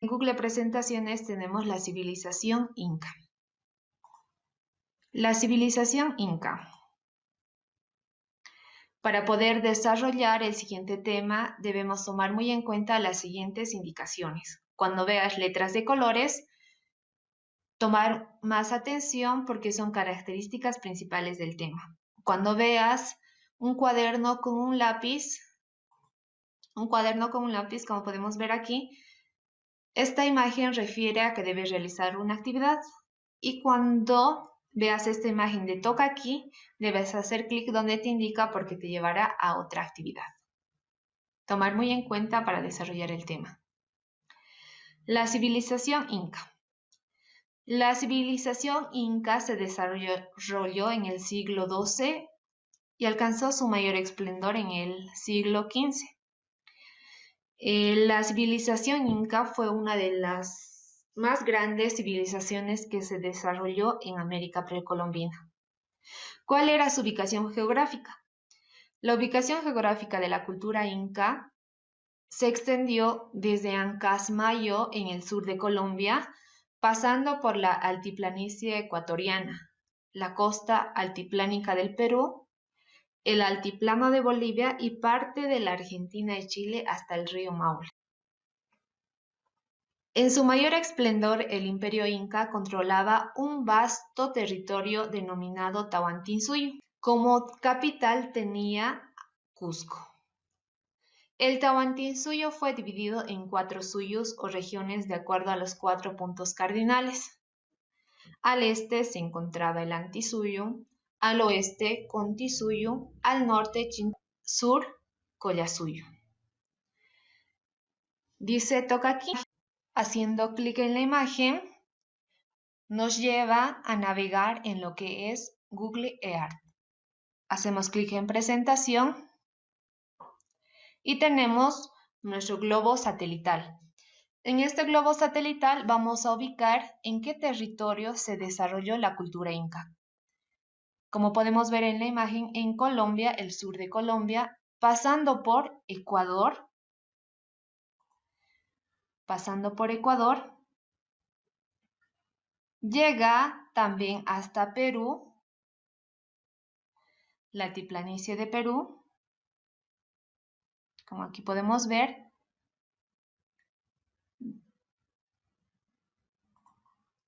En Google Presentaciones tenemos la civilización inca. La civilización inca. Para poder desarrollar el siguiente tema, debemos tomar muy en cuenta las siguientes indicaciones. Cuando veas letras de colores, tomar más atención porque son características principales del tema. Cuando veas un cuaderno con un lápiz, como podemos ver aquí, esta imagen refiere a que debes realizar una actividad y cuando veas esta imagen de toca aquí, debes hacer clic donde te indica porque te llevará a otra actividad. Tomar muy en cuenta para desarrollar el tema. La civilización inca. La civilización inca se desarrolló en el siglo XII y alcanzó su mayor esplendor en el siglo XV. La civilización inca fue una de las más grandes civilizaciones que se desarrolló en América precolombina. ¿Cuál era su ubicación geográfica? La ubicación geográfica de la cultura inca se extendió desde Ancasmayo en el sur de Colombia, pasando por la altiplanicie ecuatoriana, la costa altiplánica del Perú, el altiplano de Bolivia y parte de la Argentina y Chile hasta el río Maule. En su mayor esplendor, el imperio inca controlaba un vasto territorio denominado Tahuantinsuyo. Como capital tenía Cusco. El Tahuantinsuyo fue dividido en 4 suyos o regiones de acuerdo a los 4 puntos cardinales. Al este se encontraba el Antisuyo, al oeste Contisuyo, al norte sur Collasuyo. Dice toca aquí. Haciendo clic en la imagen, nos lleva a navegar en lo que es Google Earth. Hacemos clic en presentación y tenemos nuestro globo satelital. En este globo satelital vamos a ubicar en qué territorio se desarrolló la cultura inca. Como podemos ver en la imagen, en Colombia, el sur de Colombia, pasando por Ecuador, llega también hasta Perú, la altiplanicie de Perú, como aquí podemos ver,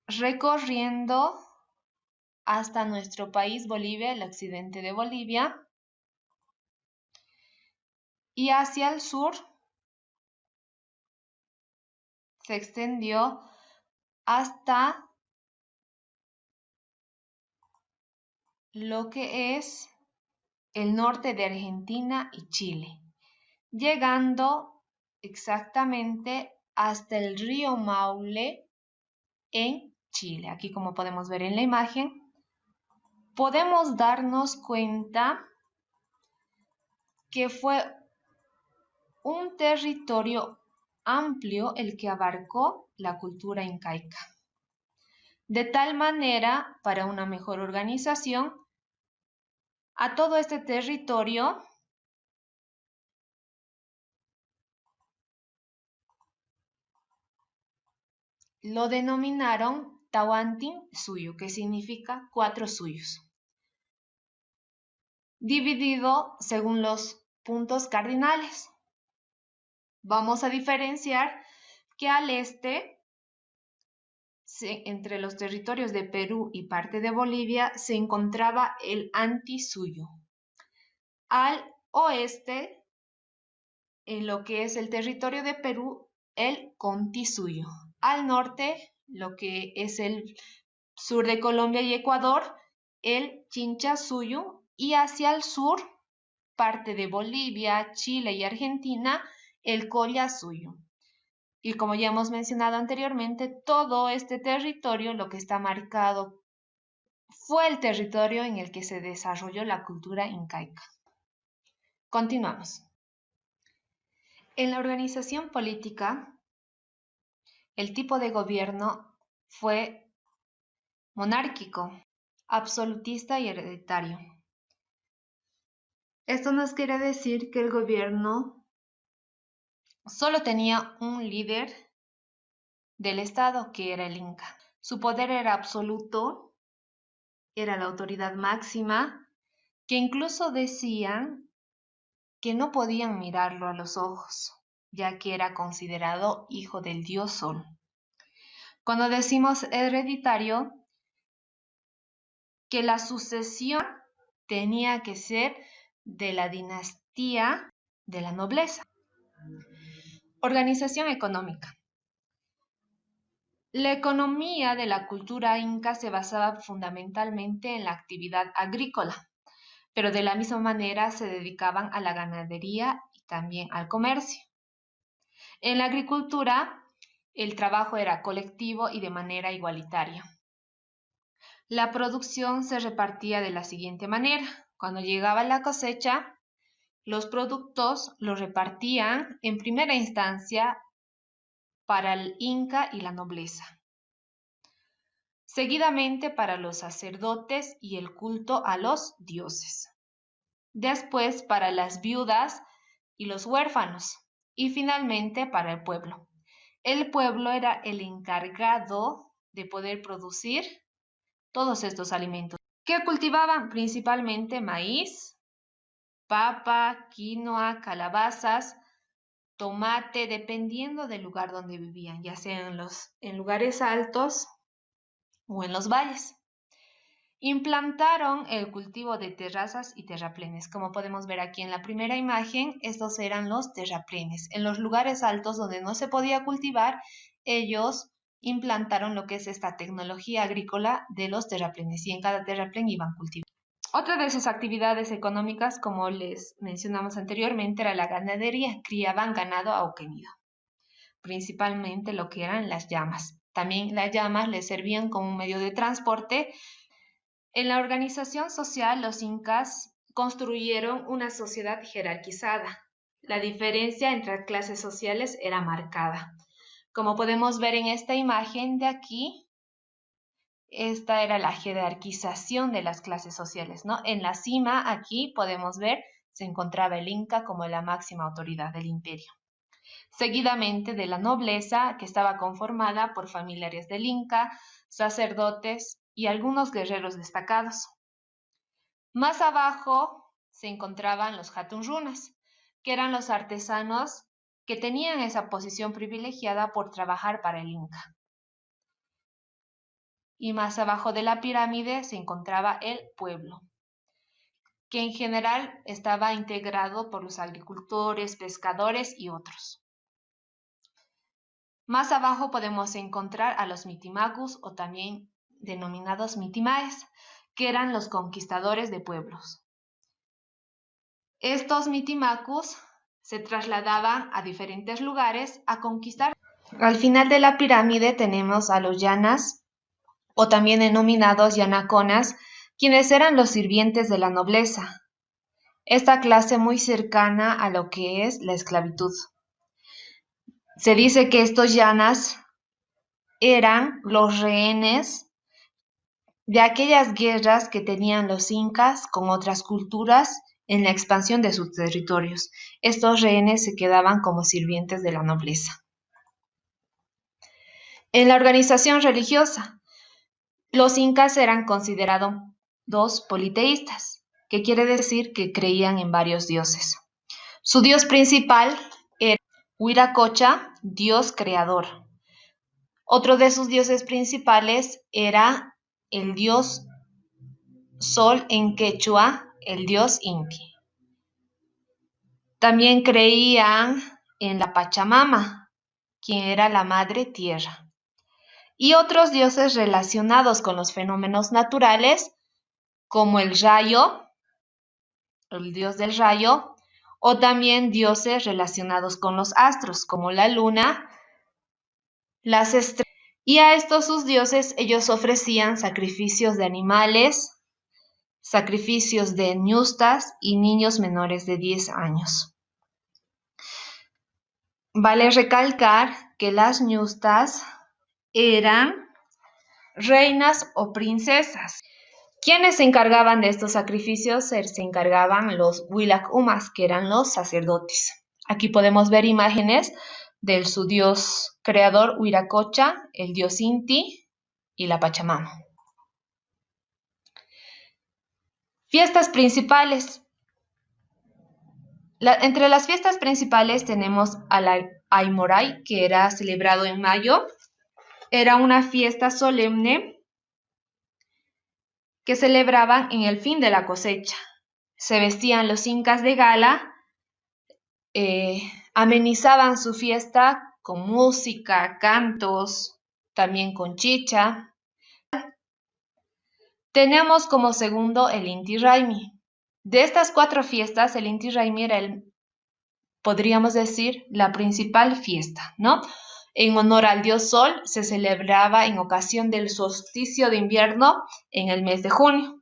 recorriendo hasta nuestro país Bolivia, el occidente de Bolivia, y hacia el sur se extendió hasta lo que es el norte de Argentina y Chile, llegando exactamente hasta el río Maule en Chile. Aquí, como podemos ver en la imagen, podemos darnos cuenta que fue un territorio amplio el que abarcó la cultura incaica. De tal manera, para una mejor organización, a todo este territorio lo denominaron Tahuantinsuyo, que significa 4 suyos, dividido según los puntos cardinales. Vamos a diferenciar que al este, entre los territorios de Perú y parte de Bolivia, se encontraba el Antisuyo. Al oeste, en lo que es el territorio de Perú, el Contisuyo. Al norte, lo que es el sur de Colombia y Ecuador, el Chinchasuyo. Y hacia el sur, parte de Bolivia, Chile y Argentina, el Collasuyo. Y como ya hemos mencionado anteriormente, todo este territorio, lo que está marcado, fue el territorio en el que se desarrolló la cultura incaica. Continuamos. En la organización política, el tipo de gobierno fue monárquico, absolutista y hereditario. Esto nos quiere decir que el gobierno solo tenía un líder del Estado, que era el Inca. Su poder era absoluto, era la autoridad máxima, que incluso decían que no podían mirarlo a los ojos, ya que era considerado hijo del dios Sol. Cuando decimos hereditario, que la sucesión tenía que ser de la dinastía de la nobleza. Organización económica. La economía de la cultura inca se basaba fundamentalmente en la actividad agrícola, pero de la misma manera se dedicaban a la ganadería y también al comercio. En la agricultura, el trabajo era colectivo y de manera igualitaria. La producción se repartía de la siguiente manera. Cuando llegaba la cosecha, los productos los repartían en primera instancia para el Inca y la nobleza, seguidamente para los sacerdotes y el culto a los dioses, después para las viudas y los huérfanos, y finalmente para el pueblo. El pueblo era el encargado de poder producir todos estos alimentos, que cultivaban principalmente maíz, papa, quinoa, calabazas, tomate, dependiendo del lugar donde vivían, ya sea en lugares altos o en los valles. Implantaron el cultivo de terrazas y terraplenes. Como podemos ver aquí en la primera imagen, estos eran los terraplenes. En los lugares altos donde no se podía cultivar, ellos implantaron lo que es esta tecnología agrícola de los terraplenes, y en cada terraplén iban cultivando. Otra de sus actividades económicas, como les mencionamos anteriormente, era la ganadería. Criaban ganado auquenido, principalmente lo que eran las llamas. También las llamas les servían como un medio de transporte. En la organización social, los incas construyeron una sociedad jerarquizada. La diferencia entre clases sociales era marcada. Como podemos ver en esta imagen de aquí, esta era la jerarquización de las clases sociales, ¿no? En la cima, aquí podemos ver, se encontraba el Inca como la máxima autoridad del imperio. Seguidamente de la nobleza, que estaba conformada por familiares del Inca, sacerdotes y algunos guerreros destacados. Más abajo se encontraban los Hatunrunas, que eran los artesanos que tenían esa posición privilegiada por trabajar para el Inca. Y más abajo de la pirámide se encontraba el pueblo, que en general estaba integrado por los agricultores, pescadores y otros. Más abajo podemos encontrar a los mitimacus, o también denominados mitimaes, que eran los conquistadores de pueblos. Estos mitimacus se trasladaban a diferentes lugares a conquistar. Al final de la pirámide tenemos a los llanas, o también denominados yanaconas, quienes eran los sirvientes de la nobleza. Esta clase muy cercana a lo que es la esclavitud. Se dice que estos llanas eran los rehenes de aquellas guerras que tenían los incas con otras culturas en la expansión de sus territorios. Estos rehenes se quedaban como sirvientes de la nobleza. En la organización religiosa, los incas eran considerados politeístas, que quiere decir que creían en varios dioses. Su dios principal era Huiracocha, dios creador. Otro de sus dioses principales era el dios Sol en quechua, el dios Inti. También creían en la Pachamama, quien era la madre tierra, y otros dioses relacionados con los fenómenos naturales, como el rayo, el dios del rayo, o también dioses relacionados con los astros, como la luna, las estrellas. Y a estos sus dioses ellos ofrecían sacrificios de animales, sacrificios de ñustas y niños menores de 10 años. Vale recalcar que las ñustas eran reinas o princesas. ¿Quiénes se encargaban de estos sacrificios? Se encargaban los Huilac Umas, que eran los sacerdotes. Aquí podemos ver imágenes de su dios creador Huiracocha, el dios Inti y la Pachamama. Fiestas principales. Entre las fiestas principales tenemos al Aymoray, que era celebrado en mayo. Era una fiesta solemne que celebraban en el fin de la cosecha. Se vestían los incas de gala, amenizaban su fiesta con música, cantos, también con chicha. Tenemos como segundo el Inti Raymi. De estas 4 fiestas, el Inti Raymi era podríamos decir, la principal fiesta, ¿no? En honor al dios Sol, se celebraba en ocasión del solsticio de invierno en el mes de junio.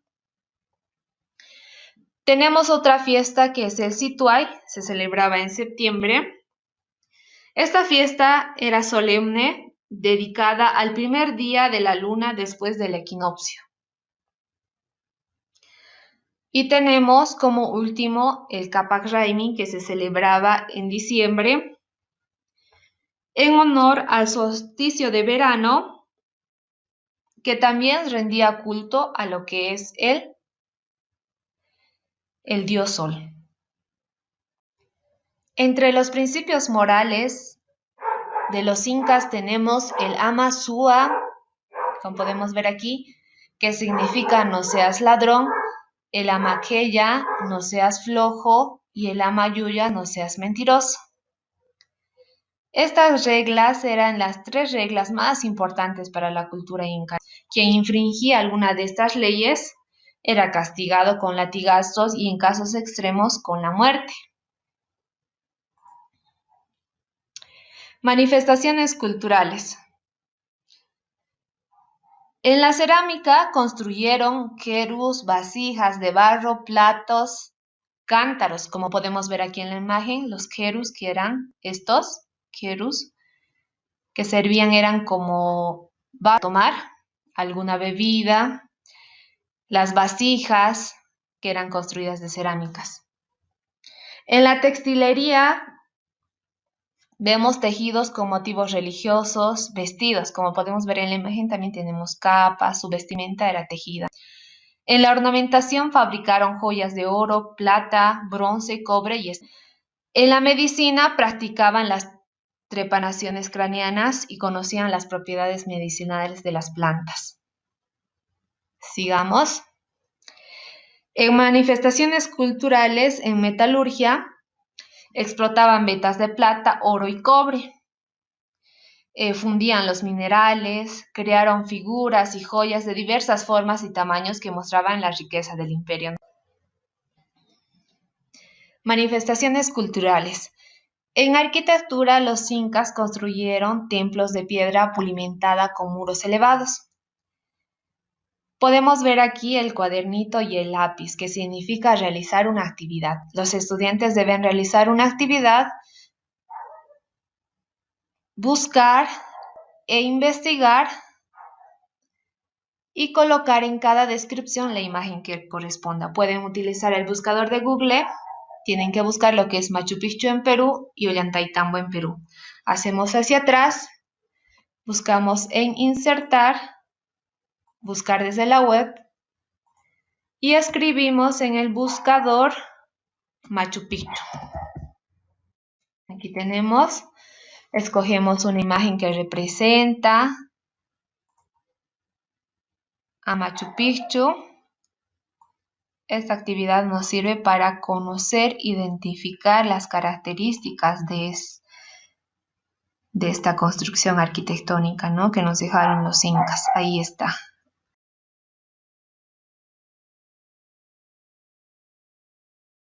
Tenemos otra fiesta que es el Situay, se celebraba en septiembre. Esta fiesta era solemne, dedicada al primer día de la luna después del equinoccio. Y tenemos como último el Capac Raymi, que se celebraba en diciembre en honor al solsticio de verano, que también rendía culto a lo que es el dios Sol. Entre los principios morales de los incas tenemos el Ama Sua, como podemos ver aquí, que significa no seas ladrón, el Ama Queya, no seas flojo, y el Ama Yuya, no seas mentiroso. Estas reglas eran las 3 reglas más importantes para la cultura inca. Quien infringía alguna de estas leyes era castigado con latigazos y en casos extremos con la muerte. Manifestaciones culturales. En la cerámica construyeron querus, vasijas de barro, platos, cántaros, como podemos ver aquí en la imagen, los querus que eran estos querus que servían eran como para tomar alguna bebida, las vasijas que eran construidas de cerámicas. En la textilería vemos tejidos con motivos religiosos, vestidos, como podemos ver en la imagen también tenemos capas, su vestimenta era tejida. En la ornamentación fabricaron joyas de oro, plata, bronce, cobre y en la medicina practicaban las trepanaciones craneanas y conocían las propiedades medicinales de las plantas. Sigamos. En manifestaciones culturales, en metalurgia, explotaban vetas de plata, oro y cobre. Fundían los minerales, crearon figuras y joyas de diversas formas y tamaños que mostraban la riqueza del imperio. Manifestaciones culturales. En arquitectura, los incas construyeron templos de piedra pulimentada con muros elevados. Podemos ver aquí el cuadernito y el lápiz, que significa realizar una actividad. Los estudiantes deben realizar una actividad, buscar e investigar y colocar en cada descripción la imagen que corresponda. Pueden utilizar el buscador de Google. Tienen que buscar lo que es Machu Picchu en Perú y Ollantaytambo en Perú. Hacemos hacia atrás, buscamos en insertar, buscar desde la web y escribimos en el buscador Machu Picchu. Aquí tenemos, escogemos una imagen que representa a Machu Picchu. Esta actividad nos sirve para conocer, identificar las características de esta construcción arquitectónica, ¿no?, que nos dejaron los incas. Ahí está.